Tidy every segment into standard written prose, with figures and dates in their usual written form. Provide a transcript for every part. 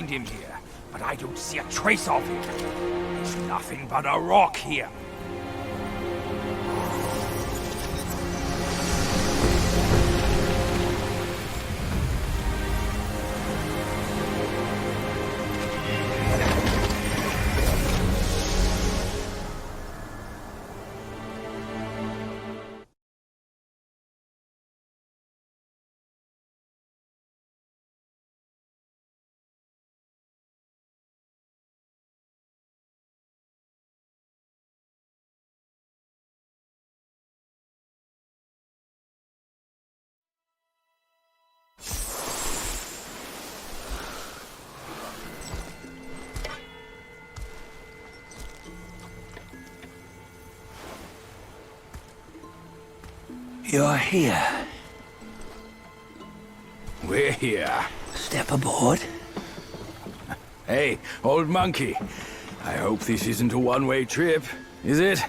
find him here, but I don't see a trace of him. There's nothing but a rock here. You're here. We're here. Step aboard. Hey, old monkey. I hope this isn't a one-way trip, is it?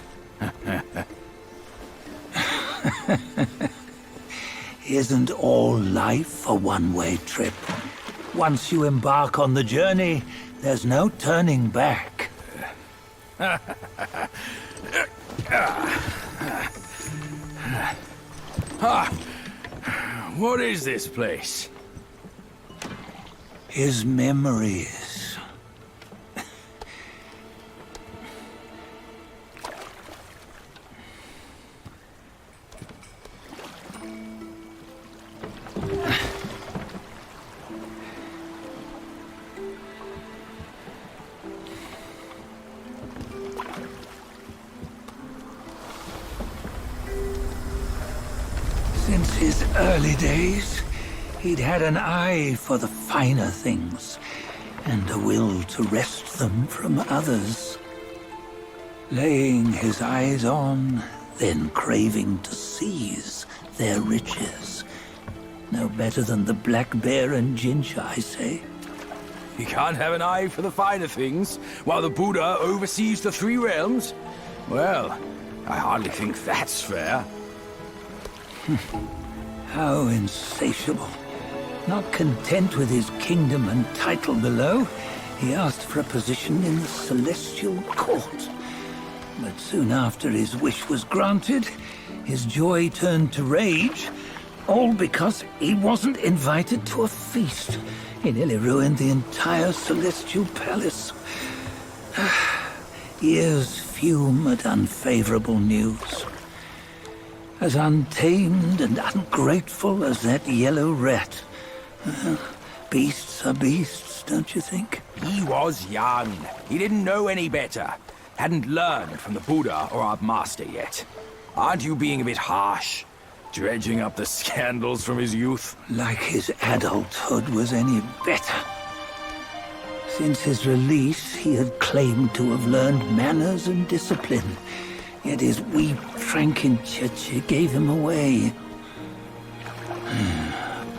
Isn't all life a one-way trip? Once you embark on the journey, there's no turning back. What is this place? His memories. Since his early days, he'd had an eye for the finer things, and a will to wrest them from others. Laying his eyes on, then craving to seize their riches. No better than the black bear and ginger, I say. You can't have an eye for the finer things, while the Buddha oversees the three realms? Well, I hardly think that's fair. How insatiable. Not content with his kingdom and title below, he asked for a position in the celestial court. But soon after his wish was granted, his joy turned to rage, all because he wasn't invited to a feast. He nearly ruined the entire celestial palace. Ears fume at unfavorable news. As untamed and ungrateful as that yellow rat. Beasts are beasts, don't you think? He was young. He didn't know any better. Hadn't learned from the Buddha or our master yet. Aren't you being a bit harsh? Dredging up the scandals from his youth? Like his adulthood was any better. Since his release, he had claimed to have learned manners and discipline. Yet his weak Frankenchurch gave him away.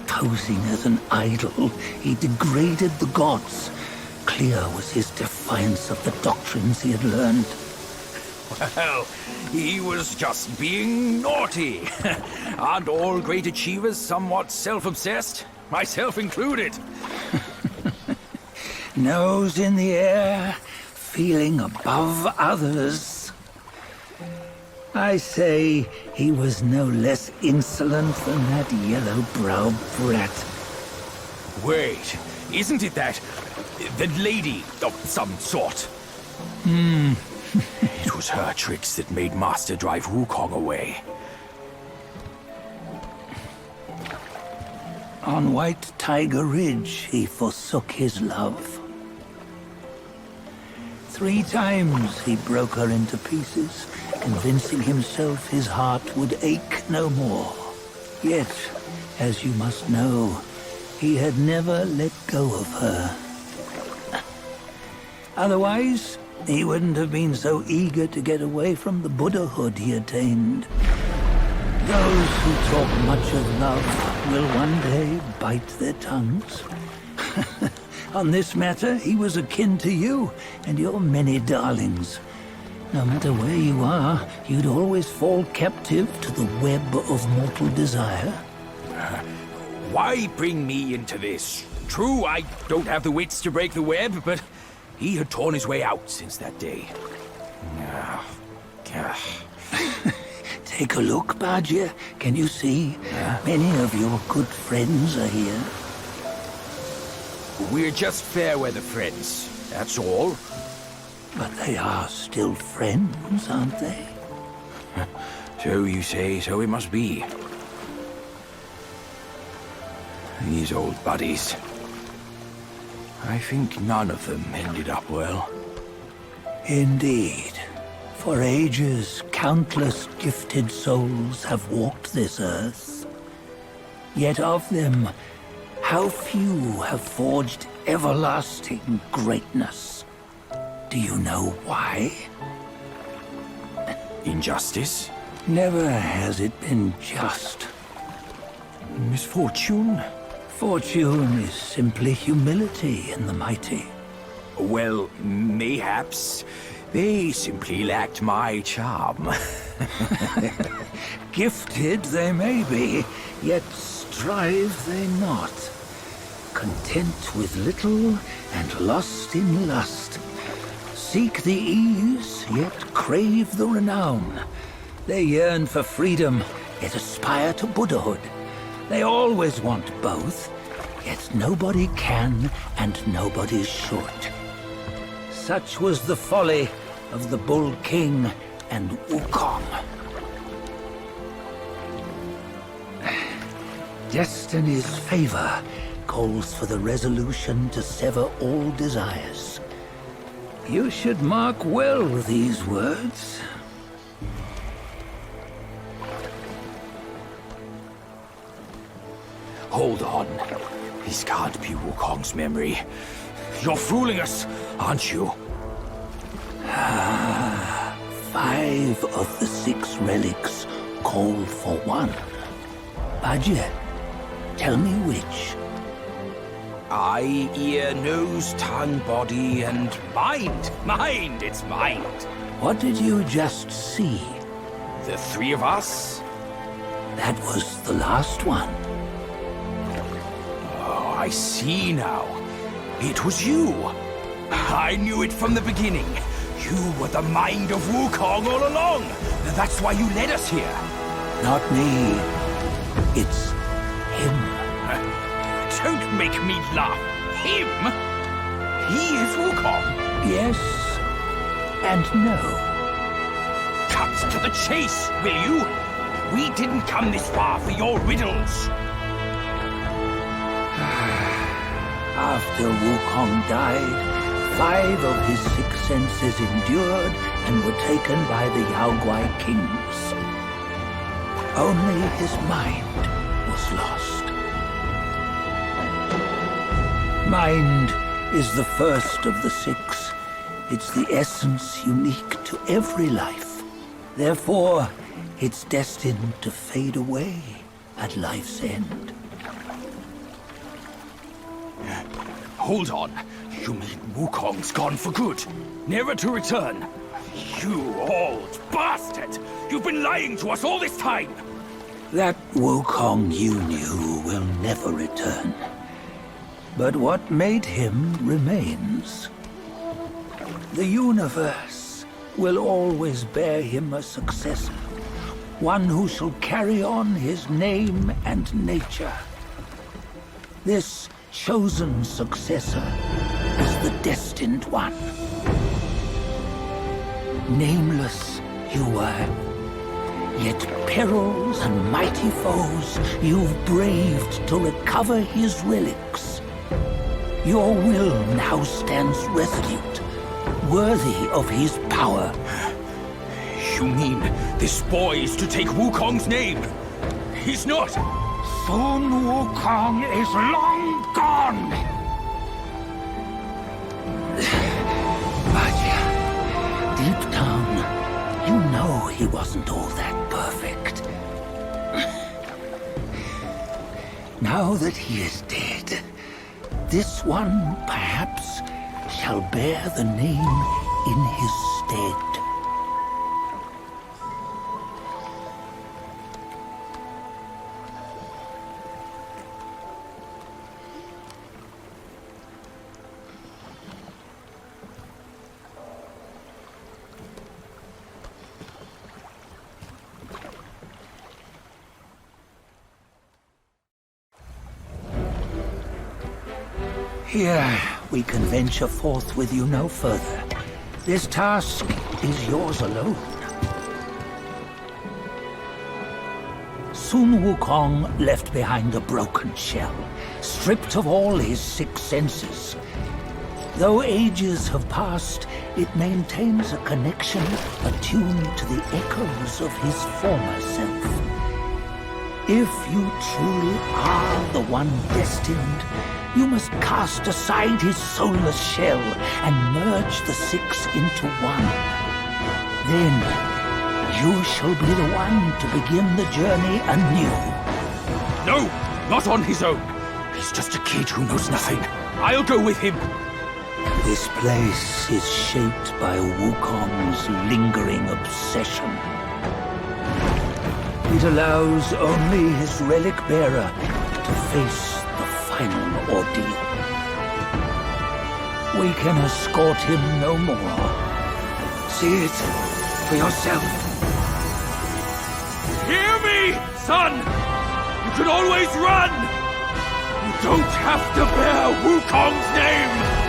Posing as an idol, he degraded the gods. Clear was his defiance of the doctrines he had learned. Well, he was just being naughty. Aren't all great achievers somewhat self-obsessed? Myself included. Nose in the air, feeling above others. I say he was no less insolent than that yellow-browed brat. Wait, isn't it that lady of some sort? It was her tricks that made Master drive Wukong away. On White Tiger Ridge, he forsook his love. 3 times he broke her into pieces, convincing himself his heart would ache no more. Yet, as you must know, he had never let go of her. Otherwise, he wouldn't have been so eager to get away from the Buddhahood he attained. Those who talk much of love will one day bite their tongues. On this matter, he was akin to you and your many darlings. No matter where you are, you'd always fall captive to the web of mortal desire. Why bring me into this True, I don't have the wits to break the web, but he had torn his way out since that day. Ah, Take a look, Badger. Can you see? Many of your good friends are here. We're just fair weather friends, that's all. But they are still friends, aren't they? So you say, so it must be. These old buddies. I think none of them ended up well. Indeed. For ages, countless gifted souls have walked this earth. Yet of them, how few have forged everlasting greatness? Do you know why? Injustice? Never has it been just. Misfortune? Fortune is simply humility in the mighty. Well, mayhaps. They simply lacked my charm. Gifted they may be, yet strive they not. Content with little and lost in lust. Seek the ease, yet crave the renown. They yearn for freedom, yet aspire to Buddhahood. They always want both, yet nobody can and nobody should. Such was the folly of the Bull King and Wukong. Destiny's favor calls for the resolution to sever all desires. You should mark well these words. Hold on. This can't be Wukong's memory. You're fooling us, aren't you? 5 of the 6 relics call for one. Badger, tell me which. Eye, ear, nose, tongue, body, and mind. Mind, it's mind. What did you just see? The 3 of us? That was the last one. Oh, I see now. It was you. I knew it from the beginning. You were the mind of Wukong all along. That's why you led us here. Not me. It's him. Don't make me laugh. Him? He is Wukong. Yes and no. Cut to the chase, will you? We didn't come this far for your riddles. After Wukong died, 5 of his 6 senses endured and were taken by the Yaoguai kings. Only his mind was lost. Mind is the first of the 6. It's the essence unique to every life. Therefore, it's destined to fade away at life's end. Hold on. You mean Wukong's gone for good? Never to return? You old bastard! You've been lying to us all this time! That Wukong you knew will never return. But what made him remains. The universe will always bear him a successor. One who shall carry on his name and nature. This chosen successor is the destined one. Nameless you were, yet perils and mighty foes you've braved to recover his relics. Your will now stands resolute, worthy of his power. You mean this boy is to take Wukong's name? He's not! Sun Wukong is long gone! Badger, deep down, you know he wasn't all that perfect. Now that he is dead, this one, perhaps, shall bear the name in his stead. Here, we can venture forth with you no further. This task is yours alone. Sun Wukong left behind a broken shell, stripped of all his 6 senses. Though ages have passed, it maintains a connection attuned to the echoes of his former self. If you truly are the one destined, you must cast aside his soulless shell and merge the 6 into one. Then, you shall be the one to begin the journey anew. No, not on his own. He's just a kid who knows nothing. I'll go with him. This place is shaped by Wukong's lingering obsession. It allows only his relic bearer to face the final ordeal. We can escort him no more. See it for yourself. Hear me, son! You can always run! You don't have to bear Wukong's name!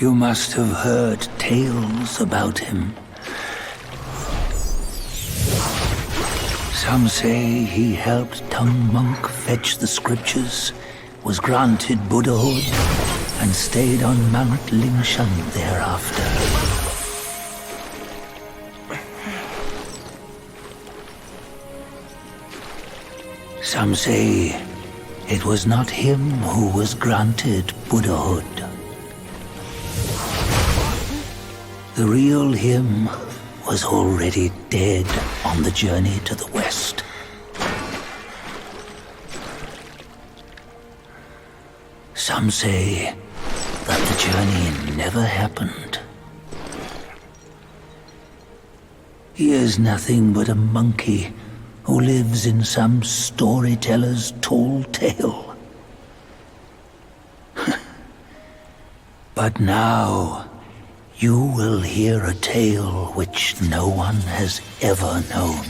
You must have heard tales about him. Some say he helped Tung Monk fetch the scriptures, was granted Buddhahood, and stayed on Mount Lingshan thereafter. Some say it was not him who was granted Buddhahood. The real him was already dead on the journey to the west. Some say that the journey never happened. He is nothing but a monkey who lives in some storyteller's tall tale. But now, you will hear a tale which no one has ever known.